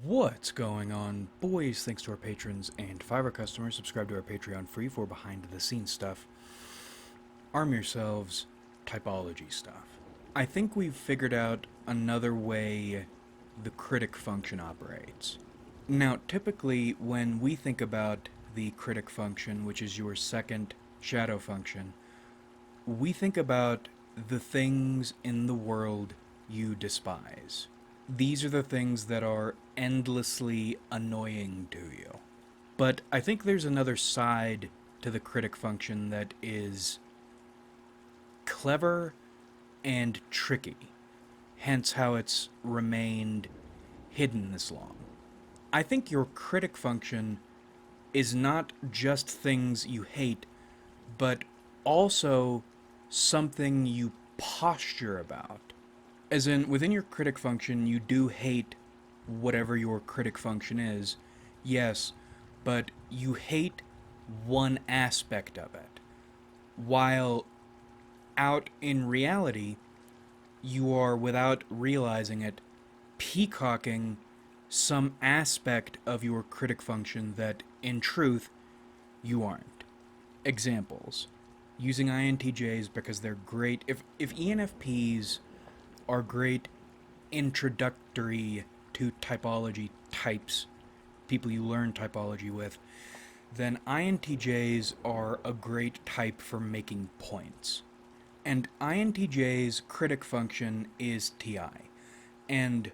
What's going on, boys? Thanks to our patrons and Fiverr customers. Subscribe to our Patreon free for behind-the-scenes stuff. Arm yourselves, typology stuff. I think we've figured out another way the critic function operates. Now, typically, when we think about the critic function, which is your second shadow function, we think about the things in the world you despise. These are the things that are endlessly annoying to you. But I think there's another side to the critic function that is clever and tricky, hence how it's remained hidden this long. I think your critic function is not just things you hate, but also something you posture about. As in, within your critic function, you do hate whatever your critic function is, yes, but you hate one aspect of it. While out in reality, you are, without realizing it, peacocking some aspect of your critic function that, in truth, you aren't. Examples. Using INTJs because they're great. If ENFPs are great introductory to typology types, people you learn typology with, then INTJs are a great type for making points. And INTJ's critic function is TI. And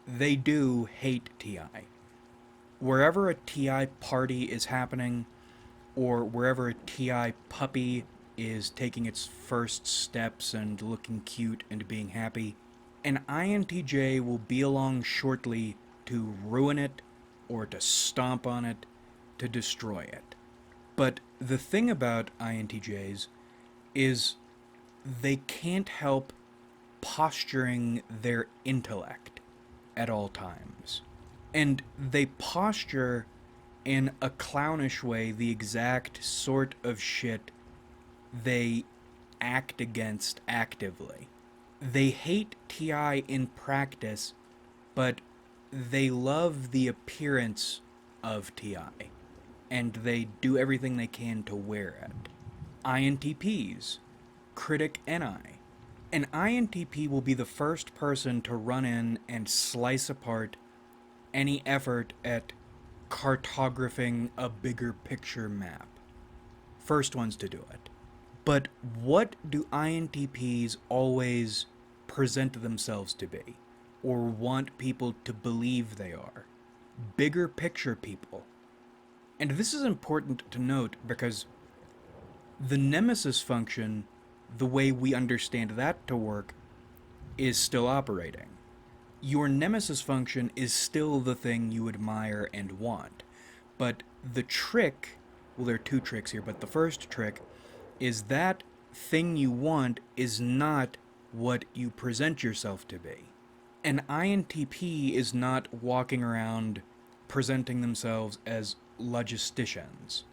they do hate TI. Wherever a TI party is happening, or wherever a TI puppy is taking its first steps and looking cute and being happy, an INTJ will be along shortly to ruin it, or to stomp on it, to destroy it. But the thing about INTJs is they can't help posturing their intellect at all times. And they posture in a clownish way the exact sort of shit they act against actively. They hate TI in practice, but they love the appearance of TI, and they do everything they can to wear it. INTPs, Critic NI. An INTP will be the first person to run in and slice apart any effort at cartographing a bigger picture map. First ones to do it. But what do INTPs always present themselves to be, or want people to believe they are? Bigger picture people. And this is important to note because the nemesis function, the way we understand that to work, is still operating. Your nemesis function is still the thing you admire and want. But the trick, well, there are two tricks here, but the first trick is that thing you want is not what you present yourself to be. An INTP is not walking around presenting themselves as logisticians.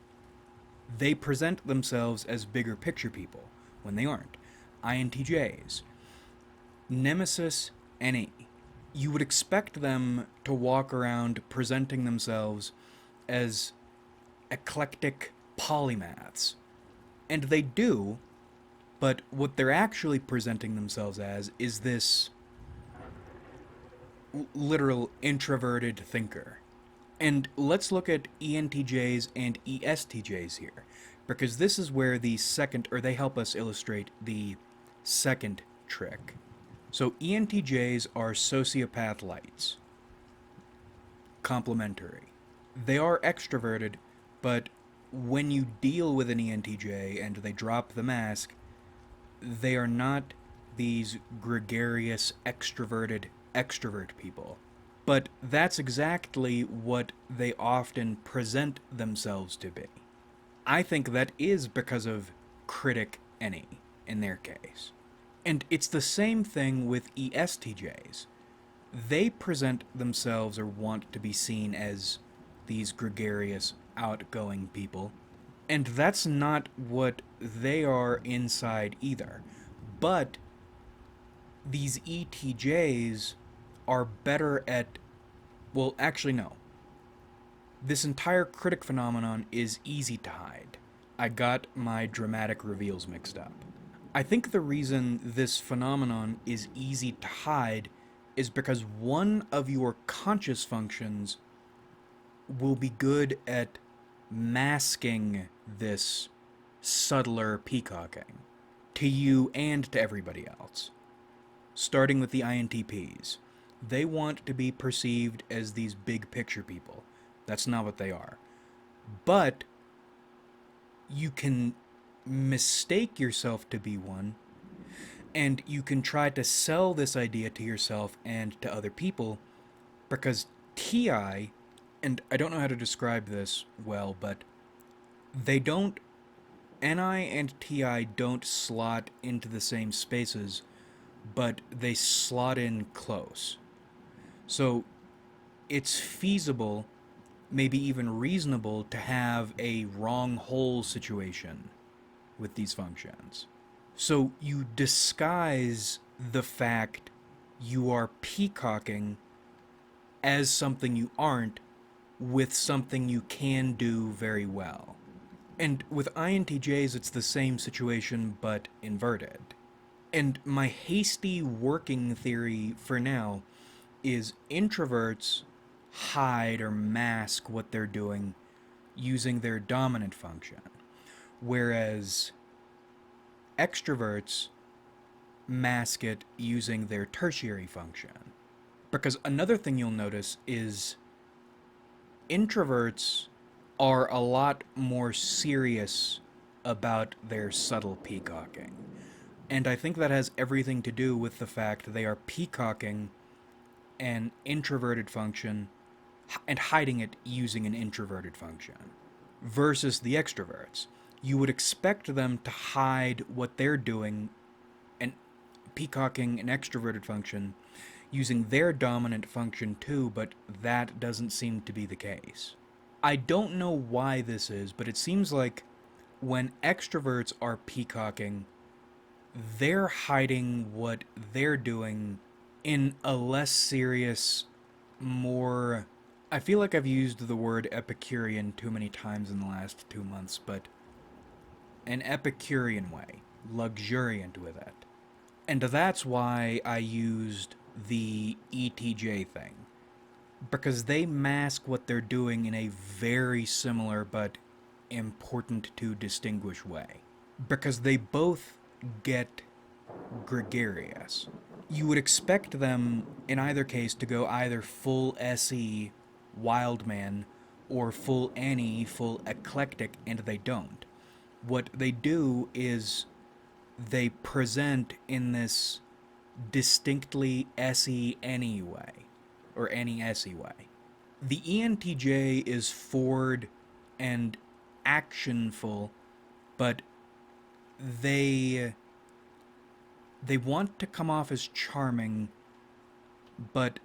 They present themselves as bigger picture people when they aren't. INTJs. Nemesis NE. You would expect them to walk around presenting themselves as eclectic polymaths. And they do, but what they're actually presenting themselves as is this literal introverted thinker. And let's look at ENTJs and ESTJs here, because this is where the second, or they help us illustrate the second trick. So ENTJs are sociopath lights. Complementary. They are extroverted, but when you deal with an ENTJ and they drop the mask, they are not these gregarious, extroverted extrovert people. But that's exactly what they often present themselves to be. I think that is because of Critic NE in their case. And it's the same thing with ESTJs. They present themselves or want to be seen as these gregarious, outgoing people. And that's not what they are inside either. But these ETJs are better at Well, actually, no. This entire critic phenomenon is easy to hide. I got my dramatic reveals mixed up. I think the reason this phenomenon is easy to hide is because one of your conscious functions will be good at masking this subtler peacocking to you and to everybody else. Starting with the INTPs. They want to be perceived as these big picture people. That's not what they are. But you can mistake yourself to be one, and you can try to sell this idea to yourself and to other people because TI, and I don't know how to describe this well, but they don't, NI and TI don't slot into the same spaces, but they slot in close. So it's feasible, maybe even reasonable, to have a wrong hole situation with these functions. So you disguise the fact you are peacocking as something you aren't with something you can do very well. And with INTJs, it's the same situation but inverted. And my hasty working theory for now is introverts hide or mask what they're doing using their dominant function, whereas extroverts mask it using their tertiary function. Because another thing you'll notice is introverts are a lot more serious about their subtle peacocking. And I think that has everything to do with the fact they are peacocking an introverted function and hiding it using an introverted function. Versus the extroverts. You would expect them to hide what they're doing and peacocking an extroverted function using their dominant function too, but that doesn't seem to be the case. I don't know why this is, but it seems like when extroverts are peacocking, they're hiding what they're doing in a less serious, more... I feel like I've used the word Epicurean too many times in the last 2 months, but an Epicurean way, luxuriant with it. And that's why I used the ETJ thing. Because they mask what they're doing in a very similar but important to distinguish way. Because they both get gregarious. You would expect them, in either case, to go either full SE, wild man, or full NE, full eclectic, and they don't. What they do is they present in this distinctly SE-NE way, or NE-SE way. The ENTJ is forward and actionful, but they want to come off as charming, but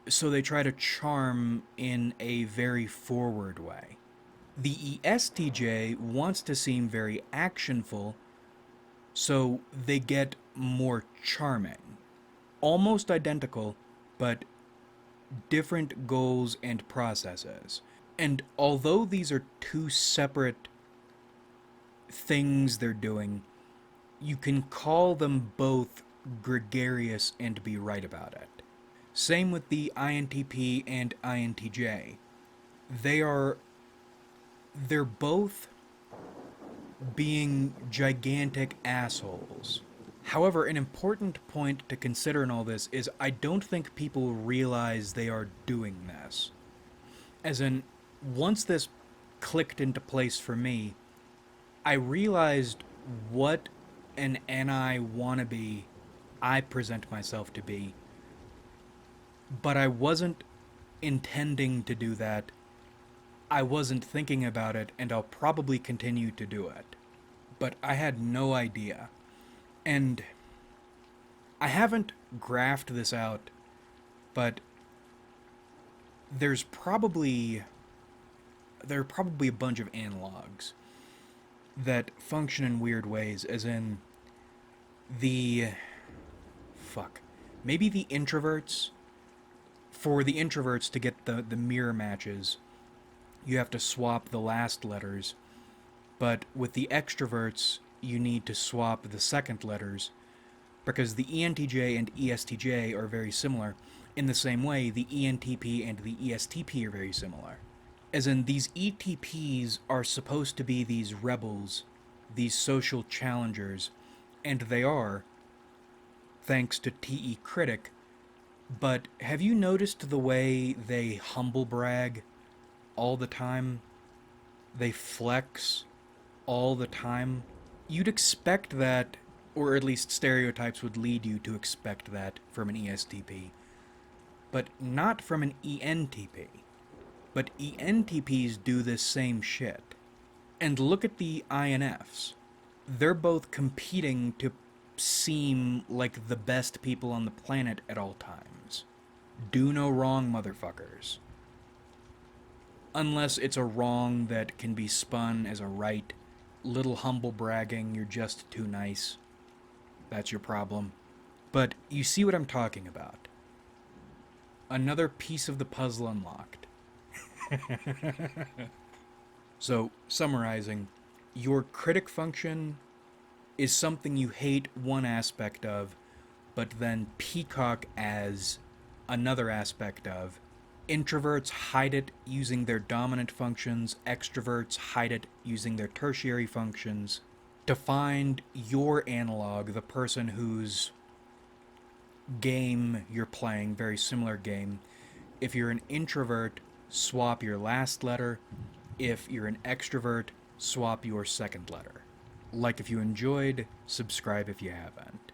so they try to charm in a very forward way. The ESTJ wants to seem very actionful, so they get more charming. Almost identical, but different goals and processes. And although these are two separate things they're doing, you can call them both gregarious and be right about it. Same with the INTP and INTJ. They're both being gigantic assholes. However, an important point to consider in all this is I don't think people realize they are doing this. As in, once this clicked into place for me, I realized what an NI wannabe I present myself to be, but I wasn't intending to do that. I wasn't thinking about it, and I'll probably continue to do it. But I had no idea. And I haven't graphed this out, but there are probably a bunch of analogs that function in weird ways, as in maybe the introverts For the introverts to get the mirror matches, you have to swap the last letters, but with the extroverts, you need to swap the second letters, because the ENTJ and ESTJ are very similar. In the same way, the ENTP and the ESTP are very similar. As in, these ETPs are supposed to be these rebels, these social challengers, and they are, thanks to TE Critic. But have you noticed the way they humble brag all the time? They flex all the time? You'd expect that, or at least stereotypes would lead you to expect that from an ESTP, but not from an ENTP. But ENTPs do this same shit. And look at the INFs. They're both competing to seem like the best people on the planet at all times. Do no wrong, motherfuckers. Unless it's a wrong that can be spun as a right. Little humble bragging, you're just too nice. That's your problem. But you see what I'm talking about. Another piece of the puzzle unlocked. So, summarizing, your critic function is something you hate one aspect of, but then peacock as another aspect of. Introverts hide it using their dominant functions, extroverts hide it using their tertiary functions. To find your analog, the person whose game you're playing, very similar game, if you're an introvert, swap your last letter. If you're an extrovert, swap your second letter. Like if you enjoyed, subscribe if you haven't.